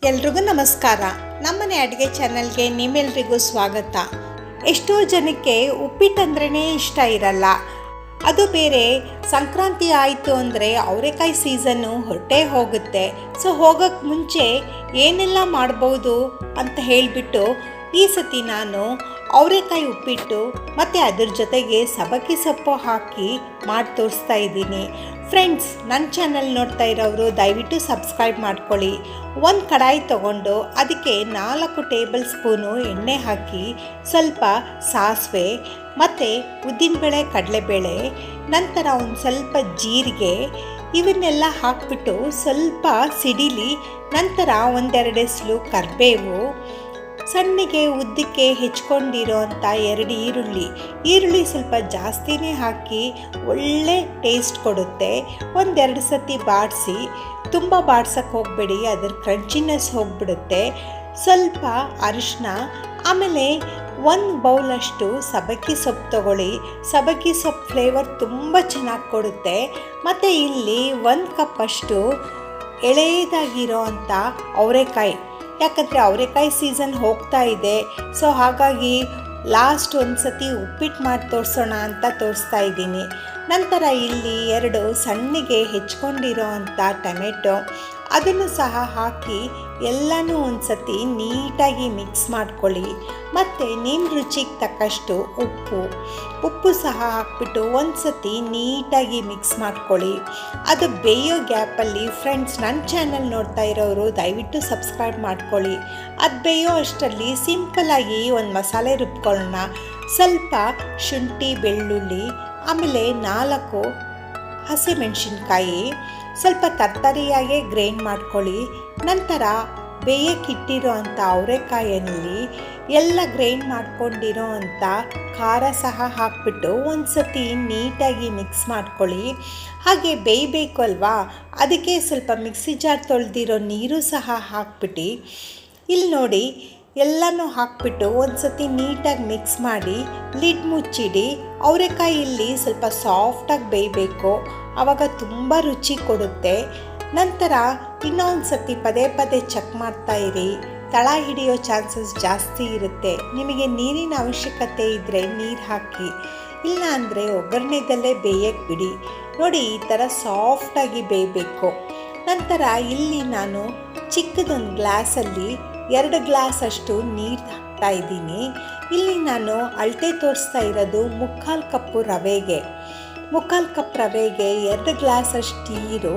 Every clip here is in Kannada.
ಎಲ್ರಿಗೂ ನಮಸ್ಕಾರ. ನಮ್ಮನೆ ಅಡುಗೆ ಚಾನಲ್ಗೆ ನಿಮ್ಮೆಲ್ರಿಗೂ ಸ್ವಾಗತ. ಎಷ್ಟೋ ಜನಕ್ಕೆ ಉಪ್ಪಿಟ್ಟಂದ್ರೇ ಇಷ್ಟ ಇರಲ್ಲ. ಅದು ಬೇರೆ ಸಂಕ್ರಾಂತಿ ಆಯಿತು ಅಂದರೆ ಅವರೆಕಾಯಿ ಸೀಸನ್ನು ಹೊರಟೇ ಹೋಗುತ್ತೆ. ಸೊ ಹೋಗೋಕ್ಕೆ ಮುಂಚೆ ಏನೆಲ್ಲ ಮಾಡ್ಬೋದು ಅಂತ ಹೇಳಿಬಿಟ್ಟು ಈ ಸತಿ ನಾನು ಅವರೆಕಾಯಿ ಉಪ್ಪಿಟ್ಟು ಮತ್ತು ಅದ್ರ ಜೊತೆಗೆ ಸಬ್ಬಕ್ಕಿ ಸೊಪ್ಪು ಹಾಕಿ ಮಾಡಿ ತೋರಿಸ್ತಾ ಇದ್ದೀನಿ. ಫ್ರೆಂಡ್ಸ್, ನನ್ನ ಚಾನಲ್ ನೋಡ್ತಾ ಇರೋರು ದಯವಿಟ್ಟು ಸಬ್ಸ್ಕ್ರೈಬ್ ಮಾಡ್ಕೊಳ್ಳಿ. ಒಂದು ಕಡಾಯಿ ತೊಗೊಂಡು ಅದಕ್ಕೆ 4 ಟೇಬಲ್ ಸ್ಪೂನು ಎಣ್ಣೆ ಹಾಕಿ, ಸ್ವಲ್ಪ ಸಾಸಿವೆ ಮತ್ತು ಉದ್ದಿನಬೇಳೆ, ಕಡಲೆಬೇಳೆ, ನಂತರ ಒಂದು ಸ್ವಲ್ಪ ಜೀರಿಗೆ ಇವನ್ನೆಲ್ಲ ಹಾಕಿಬಿಟ್ಟು ಸ್ವಲ್ಪ ಸಿಡಿಲಿ. ನಂತರ 1-2 ಎಸಳು ಕರಿಬೇವು, ಸಣ್ಣಗೆ ಉದ್ದಕ್ಕೆ ಹೆಚ್ಕೊಂಡಿರೋ ಅಂಥ 2 ಈರುಳ್ಳಿ ಸ್ವಲ್ಪ ಜಾಸ್ತಿನೇ ಹಾಕಿ ಒಳ್ಳೆ ಟೇಸ್ಟ್ ಕೊಡುತ್ತೆ. 1-2 ಸತಿ ಬಾಡಿಸಿ, ತುಂಬ ಬಾಡ್ಸೋಕ್ಕೆ ಹೋಗಬೇಡಿ, ಅದರ ಕ್ರಂಚಿನೆಸ್ ಹೋಗಿಬಿಡುತ್ತೆ. ಸ್ವಲ್ಪ ಅರಿಶಿನ, ಆಮೇಲೆ 1 ಬೌಲಷ್ಟು ಸಬ್ಬಕ್ಕಿ ಸೊಪ್ಪು ತೊಗೊಳ್ಳಿ. ಸಬ್ಬಕ್ಕಿ ಸೊಪ್ಪು ಫ್ಲೇವರ್ ತುಂಬ ಚೆನ್ನಾಗಿ ಕೊಡುತ್ತೆ. ಮತ್ತು ಇಲ್ಲಿ 1 ಕಪ್ಪಷ್ಟು ಎಳೆಯದಾಗಿರೋ ಅಂಥ ಅವರೆಕಾಯಿ, ಯಾಕಂದರೆ ಅವರೆಕಾಯಿ ಸೀಸನ್ ಹೋಗ್ತಾ ಇದೆ. ಸೊ ಹಾಗಾಗಿ ಲಾಸ್ಟ್ ಒಂದು ಸತಿ ಉಪ್ಪಿಟ್ಟು ಮಾಡಿ ತೋರಿಸೋಣ ಅಂತ ತೋರಿಸ್ತಾ ಇದ್ದೀನಿ. ನಂತರ ಇಲ್ಲಿ 2 ಸಣ್ಣಗೆ ಹೆಚ್ಕೊಂಡಿರೋ ಅಂಥ ಟೊಮೆಟೊ, ಅದನ್ನು ಸಹ ಹಾಕಿ ಎಲ್ಲನೂ ಒಂದು ಸತಿ ನೀಟಾಗಿ ಮಿಕ್ಸ್ ಮಾಡ್ಕೊಳ್ಳಿ. ಮತ್ತು ನಿಮ್ಮ ರುಚಿಗೆ ತಕ್ಕಷ್ಟು ಉಪ್ಪು ಸಹ ಹಾಕ್ಬಿಟ್ಟು ಒಂದು ಸತಿ ನೀಟಾಗಿ ಮಿಕ್ಸ್ ಮಾಡ್ಕೊಳ್ಳಿ. ಅದು ಬೇಯೋ ಗ್ಯಾಪಲ್ಲಿ ಫ್ರೆಂಡ್ಸ್, ನನ್ನ ಚಾನಲ್ ನೋಡ್ತಾ ಇರೋರು ದಯವಿಟ್ಟು ಸಬ್ಸ್ಕ್ರೈಬ್ ಮಾಡ್ಕೊಳ್ಳಿ. ಅದು ಬೇಯೋ ಅಷ್ಟರಲ್ಲಿ ಸಿಂಪಲ್ಲಾಗಿ ಒಂದು ಮಸಾಲೆ ರುಬ್ಕೊಳ್ಳೋಣ. ಸ್ವಲ್ಪ ಶುಂಠಿ, ಬೆಳ್ಳುಳ್ಳಿ, ಆಮೇಲೆ 4 ಹಸಿಮೆಣಸಿನ್ಕಾಯಿ ಸ್ವಲ್ಪ ತರ್ತರಿಯಾಗೆ ಗ್ರೈಂಡ್ ಮಾಡ್ಕೊಳ್ಳಿ. ನಂತರ ಬೇಯಕ್ಕಿಟ್ಟಿರೋ ಅಂಥ ಅವರೆಕಾಯಲ್ಲಿ ಎಲ್ಲ ಗ್ರೈಂಡ್ ಮಾಡ್ಕೊಂಡಿರೋ ಅಂಥ ಖಾರ ಸಹ ಹಾಕ್ಬಿಟ್ಟು ಒಂದು ಸತಿ ನೀಟಾಗಿ ಮಿಕ್ಸ್ ಮಾಡ್ಕೊಳ್ಳಿ. ಹಾಗೆ ಬೇಯಬೇಕು ಅಲ್ವಾ, ಅದಕ್ಕೆ ಸ್ವಲ್ಪ ಮಿಕ್ಸಿ ಜಾರ್ ತೊಳೆದಿರೋ ನೀರು ಸಹ ಹಾಕ್ಬಿಟ್ಟು ಇಲ್ಲಿ ನೋಡಿ ಎಲ್ಲನೂ ಹಾಕ್ಬಿಟ್ಟು ಒಂದು ಸತಿ ನೀಟಾಗಿ ಮಿಕ್ಸ್ ಮಾಡಿ ಲಿಡ್ ಮುಚ್ಚಿಡಿ. ಅವರೆಕಾಯಿ ಇಲ್ಲಿ ಸ್ವಲ್ಪ ಸಾಫ್ಟಾಗಿ ಬೇಯಬೇಕು, ಆವಾಗ ತುಂಬ ರುಚಿ ಕೊಡುತ್ತೆ. ನಂತರ ಇನ್ನೊಂದು ಸತಿ ಪದೇ ಚೆಕ್ ಮಾಡ್ತಾ ಇರಿ. ತಳ ಹಿಡಿಯೋ ಚಾನ್ಸಸ್ ಜಾಸ್ತಿ ಇರುತ್ತೆ. ನಿಮಗೆ ನೀರಿನ ಅವಶ್ಯಕತೆ ಇದ್ದರೆ ನೀರು ಹಾಕಿ, ಇಲ್ಲ ಅಂದರೆ ಒಗ್ಗರಣೆದಲ್ಲೇ ಬೇಯಕ್ಕೆ ಬಿಡಿ. ನೋಡಿ, ಈ ಥರ ಸಾಫ್ಟಾಗಿ ಬೇಯಬೇಕು. ನಂತರ ಇಲ್ಲಿ ನಾನು ಚಿಕ್ಕದೊಂದು ಗ್ಲಾಸಲ್ಲಿ 2 ಗ್ಲಾಸಷ್ಟು ನೀರು ಹಾಕ್ತಾ ಇದ್ದೀನಿ. ಇಲ್ಲಿ ನಾನು ಅಳತೆ ತೋರಿಸ್ತಾ ಇರೋದು 3/4 ಕಪ್ಪು ರವೆಗೆ. 3/4 ಕಪ್ ರವೆಗೆ 2 ಗ್ಲಾಸಷ್ಟು ನೀರು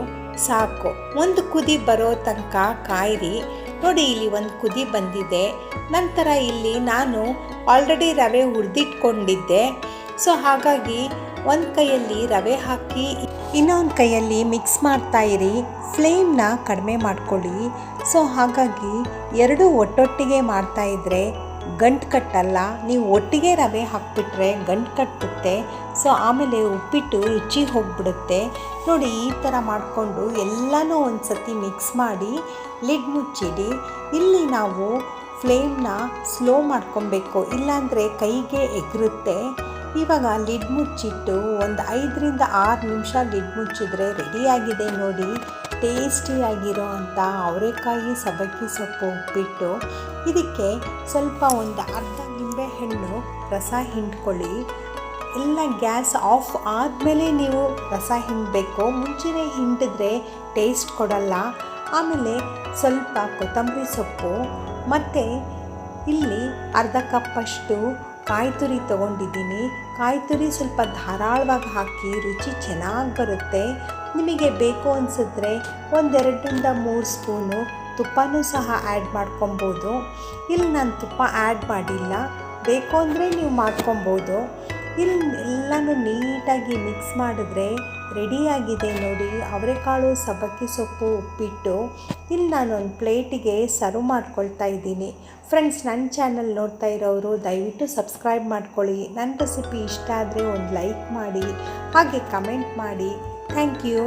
ಸಾಕು. ಒಂದು ಕುದಿ ಬರೋ ತನಕ ಕಾಯಿರಿ. ನೋಡಿ, ಇಲ್ಲಿ ಒಂದು ಕುದಿ ಬಂದಿದೆ. ನಂತರ ಇಲ್ಲಿ ನಾನು ಆಲ್ರೆಡಿ ರವೆ ಹುರಿದಿಟ್ಕೊಂಡಿದ್ದೆ. ಸೊ ಹಾಗಾಗಿ ಒಂದು ಕೈಯಲ್ಲಿ ರವೆ ಹಾಕಿ ಇನ್ನೊಂದು ಕೈಯಲ್ಲಿ ಮಿಕ್ಸ್ ಮಾಡ್ತಾ ಇರಿ. ಫ್ಲೇಮ್ನ ಕಡಿಮೆ ಮಾಡ್ಕೊಳ್ಳಿ. ಸೊ ಹಾಗಾಗಿ 2 ಒಟ್ಟೊಟ್ಟಿಗೆ ಮಾಡ್ತಾಯಿದ್ರೆ ಗಂಟು ಕಟ್ಟಲ್ಲ. ನೀವು ಒಟ್ಟಿಗೆ ರವೆ ಹಾಕಿಬಿಟ್ರೆ ಗಂಟು ಕಟ್ಟುತ್ತೆ. ಸೊ ಆಮೇಲೆ ಉಪ್ಪಿಟ್ಟು ರುಚಿ ಹೋಗಿಬಿಡುತ್ತೆ. ನೋಡಿ, ಈ ಥರ ಮಾಡಿಕೊಂಡು ಎಲ್ಲನೂ ಒಂದು ಸತಿ ಮಿಕ್ಸ್ ಮಾಡಿ ಲಿಡ್ ಮುಚ್ಚಿಡಿ. ಇಲ್ಲಿ ನಾವು ಫ್ಲೇಮ್ನ ಸ್ಲೋ ಮಾಡ್ಕೊಬೇಕು, ಇಲ್ಲಾಂದರೆ ಕೈಗೆ ಎಗರುತ್ತೆ. ಇವಾಗ ಲಿಡ್ ಮುಚ್ಚಿಟ್ಟು ಒಂದು 5-6 ನಿಮಿಷ ಲಿಡ್ ಮುಚ್ಚಿದ್ರೆ ರೆಡಿಯಾಗಿದೆ. ನೋಡಿ, ಟೇಸ್ಟಿಯಾಗಿರೋ ಅಂಥ ಅವರೆಕಾಯಿ ಸಬ್ಬಕ್ಕಿ ಸೊಪ್ಪು ಉಪ್ಪಿಟ್ಟು. ಇದಕ್ಕೆ ಸ್ವಲ್ಪ ಒಂದು ಅರ್ಧ ನಿಂಬೆಹಣ್ಣು ರಸ ಹಿಂಡ್ಕೊಳ್ಳಿ. ಎಲ್ಲ ಗ್ಯಾಸ್ ಆಫ್ ಆದಮೇಲೆ ನೀವು ರಸ ಹಿಂಡಬೇಕು, ಮುಂಚೆನೇ ಹಿಂಡಿದ್ರೆ ಟೇಸ್ಟ್ ಕೊಡಲ್ಲ. ಆಮೇಲೆ ಸ್ವಲ್ಪ ಕೊತ್ತಂಬರಿ ಸೊಪ್ಪು ಮತ್ತು ಇಲ್ಲಿ ಅರ್ಧ ಕಪ್ಪಷ್ಟು ಕಾಯಿ ತುರಿ ತೊಗೊಂಡಿದ್ದೀನಿ. ಕಾಯಿ ತುರಿ ಸ್ವಲ್ಪ ಧಾರಾಳವಾಗಿ ಹಾಕಿ ರುಚಿ ಚೆನ್ನಾಗಿ ಬರುತ್ತೆ. ನಿಮಗೆ ಬೇಕು ಅನಿಸಿದ್ರೆ 1-2-3 ಸ್ಪೂನು ತುಪ್ಪನೂ ಸಹ ಆ್ಯಡ್ ಮಾಡ್ಕೊಬೋದು. ಇಲ್ಲಿ ನಾನು ತುಪ್ಪ ಆ್ಯಡ್ ಮಾಡಿಲ್ಲ, ಬೇಕು ಅಂದರೆ ನೀವು ಮಾಡ್ಕೊಬೋದು. ಇಲ್ಲಿ ಎಲ್ಲನೂ ನೀಟಾಗಿ ಮಿಕ್ಸ್ ಮಾಡಿದ್ರೆ ರೆಡಿಯಾಗಿದೆ. ನೋಡಿ, ಅವರೆಕಾಳು ಸಬ್ಬಕ್ಕಿ ಸೊಪ್ಪು ಉಪ್ಪಿಟ್ಟು. ಇಲ್ಲಿ ನಾನೊಂದು ಪ್ಲೇಟಿಗೆ ಸರ್ವ್ ಮಾಡ್ಕೊಳ್ತಾ ಇದ್ದೀನಿ. ಫ್ರೆಂಡ್ಸ್, ನನ್ನ ಚಾನಲ್ ನೋಡ್ತಾ ಇರೋರು ದಯವಿಟ್ಟು ಸಬ್ಸ್ಕ್ರೈಬ್ ಮಾಡ್ಕೊಳ್ಳಿ. ನನ್ನ ರೆಸಿಪಿ ಇಷ್ಟ ಆದರೆ ಒಂದು ಲೈಕ್ ಮಾಡಿ, ಹಾಗೆ ಕಮೆಂಟ್ ಮಾಡಿ. Thank you.